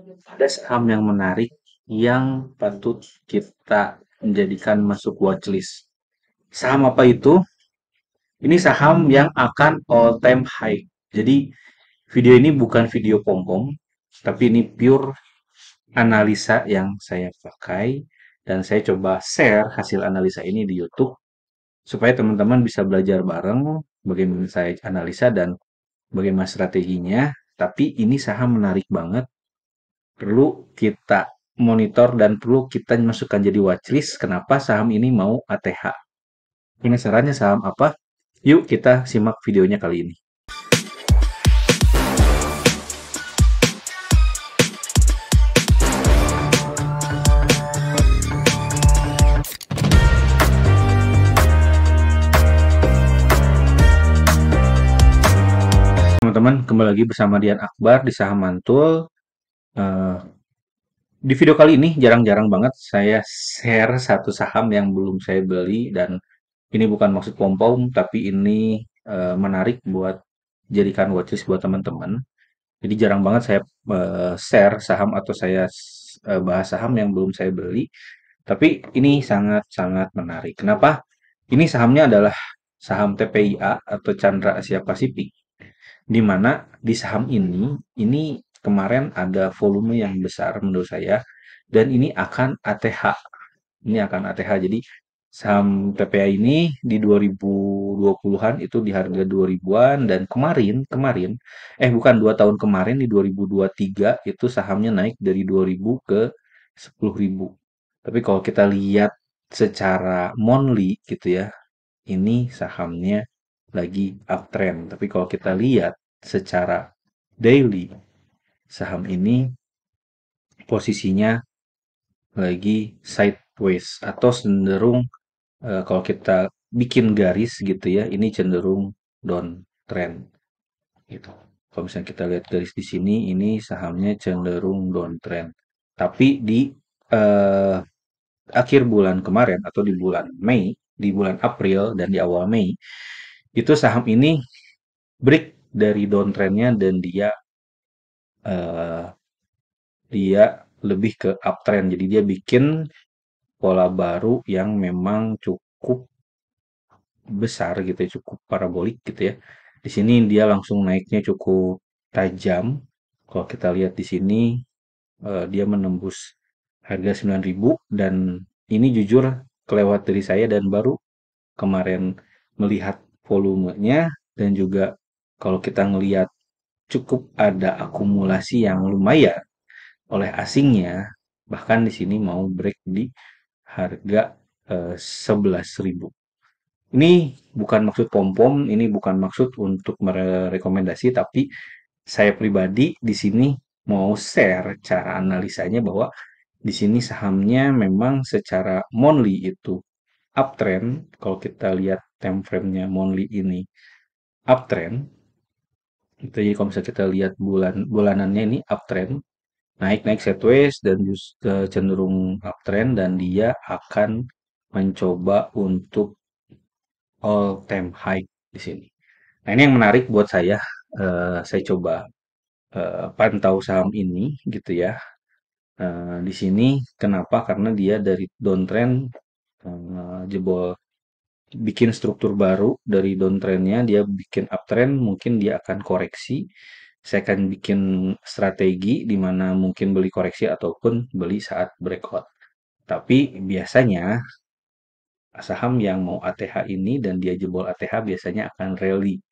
Ada saham yang menarik yang patut kita menjadikan masuk watchlist. Saham apa itu? Ini saham yang akan all time high. Jadi video ini bukan video pom-pom, tapi ini pure analisa yang saya pakai dan saya coba share hasil analisa ini di YouTube supaya teman-teman bisa belajar bareng bagaimana saya analisa dan bagaimana strateginya. Tapi ini saham menarik banget, perlu kita monitor dan perlu kita masukkan jadi watchlist. Kenapa saham ini mau ATH? Penasarannya saham apa? Yuk kita simak videonya kali ini. Teman-teman, kembali lagi bersama Dian Akbar di Saham Mantul. Eh, di video kali ini jarang-jarang banget saya share satu saham yang belum saya beli dan ini bukan maksud pom-pom, tapi ini menarik buat jadikan watchlist buat teman-teman. Jadi jarang banget saya share saham atau saya bahas saham yang belum saya beli. Tapi ini sangat-sangat menarik. Kenapa? Ini sahamnya adalah saham TPIA atau Chandra Asia Pasifik. Di mana di saham ini kemarin ada volume yang besar menurut saya. Dan ini akan ATH. Ini akan ATH. Jadi saham TPA ini di 2020-an itu di harga 2000-an dan kemarin bukan 2 tahun kemarin di 2023 itu sahamnya naik dari 2000 ke 10.000. Tapi kalau kita lihat secara monthly gitu ya, ini sahamnya lagi uptrend. Tapi kalau kita lihat secara daily, saham ini posisinya lagi sideways atau cenderung kalau kita bikin garis gitu ya, ini cenderung downtrend gitu. Kalau misalnya kita lihat garis di sini, ini sahamnya cenderung downtrend. Tapi di eh, akhir bulan kemarin atau di bulan Mei, di bulan April dan di awal Mei, itu saham ini break dari downtrendnya dan eh, dia lebih ke uptrend. Jadi dia bikin pola baru yang memang cukup besar gitu ya, cukup parabolik gitu ya. Di sini dia langsung naiknya cukup tajam. Kalau kita lihat di sini dia menembus harga 9.000 dan ini jujur kelewat dari saya dan baru kemarin melihat volumenya dan juga kalau kita ngelihat cukup ada akumulasi yang lumayan oleh asingnya, bahkan di sini mau break di harga 11.000. Ini bukan maksud pom-pom, ini bukan maksud untuk merekomendasi, tapi saya pribadi di sini mau share cara analisanya bahwa di sini sahamnya memang secara monthly itu uptrend. Kalau kita lihat time frame-nya monthly ini uptrend, itu jadi kalau misalnya kita lihat bulanannya ini uptrend, naik-naik sideways dan cenderung uptrend dan dia akan mencoba untuk all time high di sini. Nah, ini yang menarik buat saya. Saya coba pantau saham ini gitu ya. Di sini kenapa? Karena dia dari downtrend jebol bikin struktur baru dari downtrendnya dia bikin uptrend mungkin dia akan koreksi. Saya akan bikin strategi di mana mungkin beli koreksi ataupun beli saat breakout. Tapi biasanya saham yang mau ATH ini dan dia jebol ATH biasanya akan rally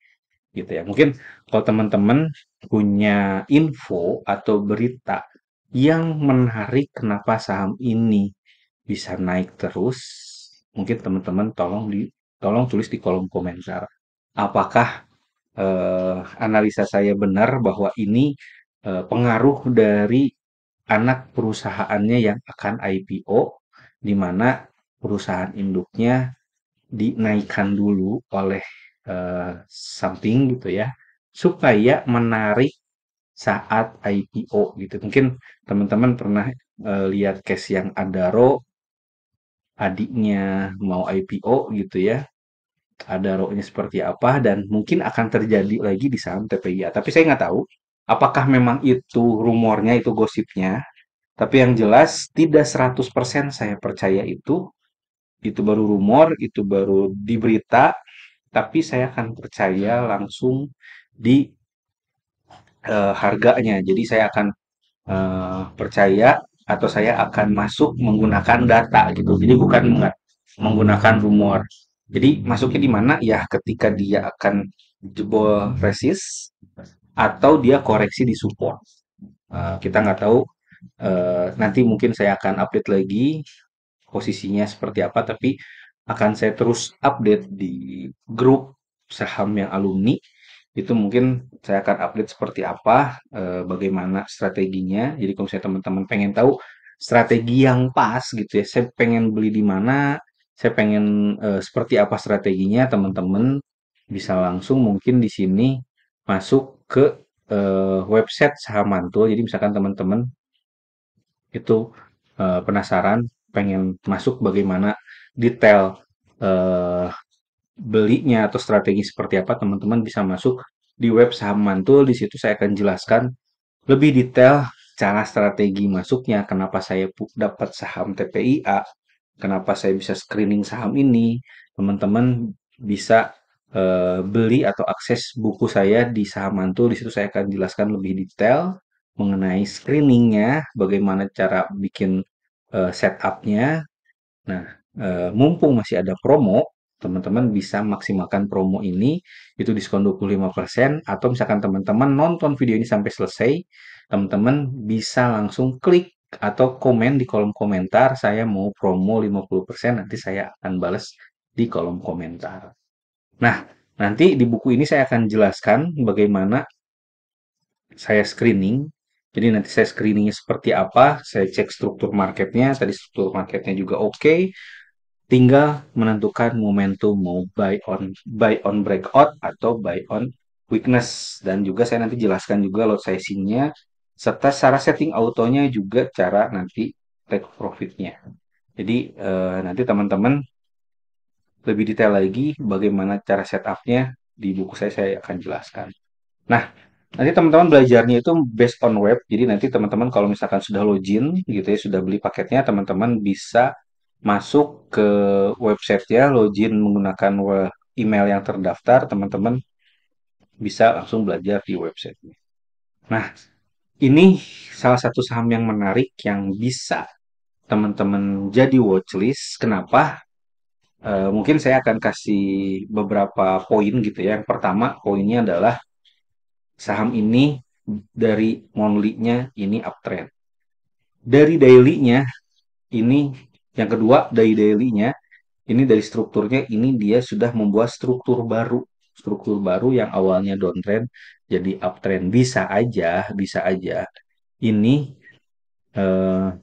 gitu ya. Mungkin kalau teman-teman punya info atau berita yang menarik kenapa saham ini bisa naik terus, mungkin teman-teman tolong tulis di kolom komentar. Apakah analisa saya benar bahwa ini pengaruh dari anak perusahaannya yang akan IPO, di mana perusahaan induknya dinaikkan dulu oleh something gitu ya, supaya menarik saat IPO gitu. Mungkin teman-teman pernah lihat case yang Adaro, adiknya mau IPO gitu ya. Adaro-nya seperti apa dan mungkin akan terjadi lagi di saham TPIA. Tapi saya nggak tahu. Apakah memang itu rumornya, itu gosipnya, tapi yang jelas tidak 100% saya percaya itu baru rumor, itu baru di berita, tapi saya akan percaya langsung di harganya. Jadi saya akan percaya atau saya akan masuk menggunakan data gitu. Jadi bukan menggunakan rumor. Jadi masuknya di mana? Ya ketika dia akan jebol resist atau dia koreksi di support. Kita nggak tahu. Nanti mungkin saya akan update lagi posisinya seperti apa, tapi akan saya terus update di grup saham yang alumni. Itu mungkin saya akan update seperti apa, bagaimana strateginya. Jadi kalau misalnya teman-teman pengen tahu strategi yang pas gitu ya, saya pengen beli di mana, saya pengen seperti apa strateginya, teman-teman bisa langsung mungkin di sini masuk ke website Saham Mantul. Jadi misalkan teman-teman itu penasaran, pengen masuk bagaimana detail eh, belinya atau strategi seperti apa, teman-teman bisa masuk di web Saham Mantul. Di situ saya akan jelaskan lebih detail cara strategi masuknya, kenapa saya dapat saham TPIA, kenapa saya bisa screening saham ini. Teman-teman bisa beli atau akses buku saya di Saham Mantul. Di situ saya akan jelaskan lebih detail mengenai screeningnya, bagaimana cara bikin setupnya. Nah, mumpung masih ada promo, teman-teman bisa maksimalkan promo ini, itu diskon 25%, atau misalkan teman-teman nonton video ini sampai selesai, teman-teman bisa langsung klik atau komen di kolom komentar, saya mau promo 50%, nanti saya akan balas di kolom komentar. Nah, nanti di buku ini saya akan jelaskan bagaimana saya screening. Jadi nanti saya screeningnya seperti apa, saya cek struktur marketnya, tadi struktur marketnya juga oke. Tinggal menentukan momentum mau buy on breakout atau buy on weakness, dan juga saya nanti jelaskan juga lot sizing-nya serta cara setting autonya juga cara nanti take profit-nya. Jadi nanti teman-teman lebih detail lagi bagaimana cara setup-nya di buku saya akan jelaskan. Nah, nanti teman-teman belajarnya itu based on web. Jadi nanti teman-teman kalau misalkan sudah login gitu ya, sudah beli paketnya, teman-teman bisa masuk ke websitenya, login menggunakan email yang terdaftar, teman-teman bisa langsung belajar di websitenya. Nah, ini salah satu saham yang menarik yang bisa teman-teman jadi watchlist. Kenapa? Mungkin saya akan kasih beberapa poin gitu ya. Yang pertama, poinnya adalah saham ini dari monthly-nya ini uptrend. Dari daily-nya ini, yang kedua dari daily-nya, ini dari strukturnya, ini dia sudah membuat struktur baru. Struktur baru yang awalnya downtrend jadi uptrend. Bisa aja ini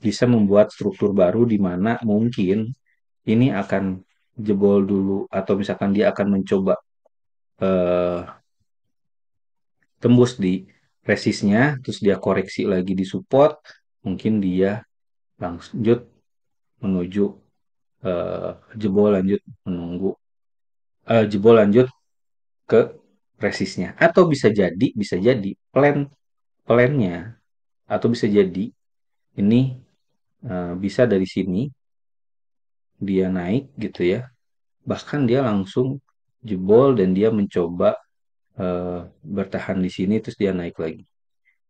bisa membuat struktur baru di mana mungkin ini akan jebol dulu atau misalkan dia akan mencoba eh, tembus di resistnya, terus dia koreksi lagi di support, mungkin dia lanjut menuju eh, jebol lanjut menunggu jebol lanjut ke resistnya, atau bisa jadi plannya, atau bisa jadi ini bisa dari sini dia naik gitu ya, bahkan dia langsung jebol dan dia mencoba bertahan di sini terus dia naik lagi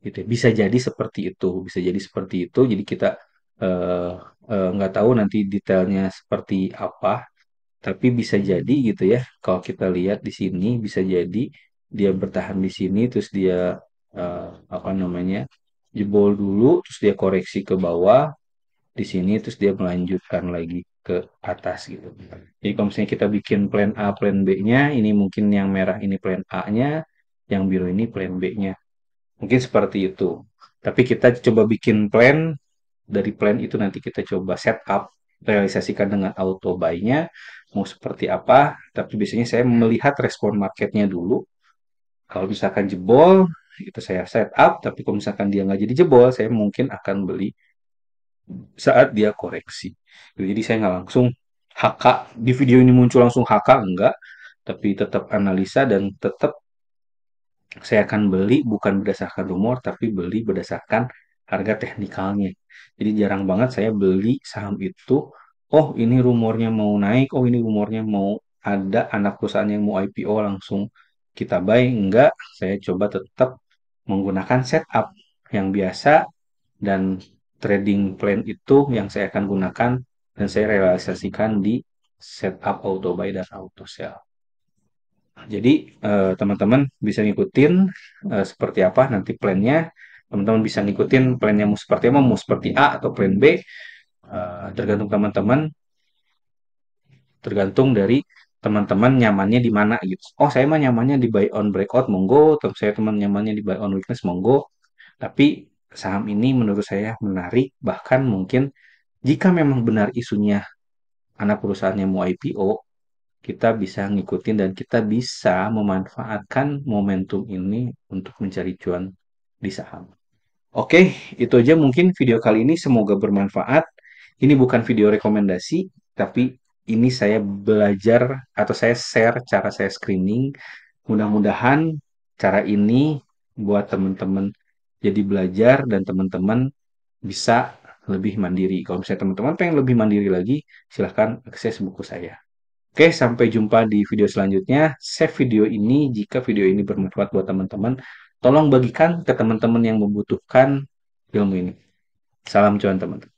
gitu ya. Bisa jadi seperti itu, bisa jadi seperti itu. Jadi kita eh, nggak tahu nanti detailnya seperti apa, tapi bisa jadi gitu ya. Kalau kita lihat di sini bisa jadi dia bertahan di sini terus dia apa namanya jebol dulu terus dia koreksi ke bawah di sini terus dia melanjutkan lagi ke atas gitu. Jadi kalau misalnya kita bikin plan A, plan B-nya, ini mungkin yang merah ini plan A-nya, yang biru ini plan B-nya. Mungkin seperti itu. Tapi kita coba bikin plan, dari plan itu nanti kita coba setup, realisasikan dengan auto buy-nya, mau seperti apa. Tapi biasanya saya melihat respon marketnya dulu. Kalau misalkan jebol, itu saya setup. Tapi kalau misalkan dia nggak jadi jebol, saya mungkin akan beli saat dia koreksi. Jadi saya nggak langsung HK, di video ini muncul langsung HK, enggak. Tapi tetap analisa dan tetap Saya akan beli bukan berdasarkan rumor, tapi beli berdasarkan harga teknikalnya. Jadi jarang banget saya beli saham itu, oh ini rumornya mau naik, oh ini rumornya mau ada anak perusahaan yang mau IPO langsung kita buy. Enggak, saya coba tetap menggunakan setup yang biasa dan trading plan itu yang saya akan gunakan dan saya realisasikan di setup auto buy dan auto sell. Jadi teman-teman bisa ngikutin seperti apa nanti plannya. Teman-teman bisa ngikutin plannya mau seperti apa, mau seperti A atau plan B, tergantung teman-teman, tergantung dari teman-teman nyamannya di mana gitu. Oh saya mah nyamannya di buy on breakout, monggo. Saya teman nyamannya di buy on weakness, monggo. Tapi saham ini menurut saya menarik, bahkan mungkin jika memang benar isunya anak perusahaannya mau IPO, kita bisa ngikutin dan kita bisa memanfaatkan momentum ini untuk mencari cuan di saham. Oke, itu aja mungkin video kali ini. Semoga bermanfaat. Ini bukan video rekomendasi, tapi ini saya belajar atau saya share cara saya screening. Mudah-mudahan cara ini buat teman-teman jadi belajar dan teman-teman bisa lebih mandiri. Kalau misalnya teman-teman pengen lebih mandiri lagi, silahkan akses buku saya. Oke, sampai jumpa di video selanjutnya. Save video ini jika video ini bermanfaat buat teman-teman. Tolong bagikan ke teman-teman yang membutuhkan ilmu ini. Salam cuan teman-teman.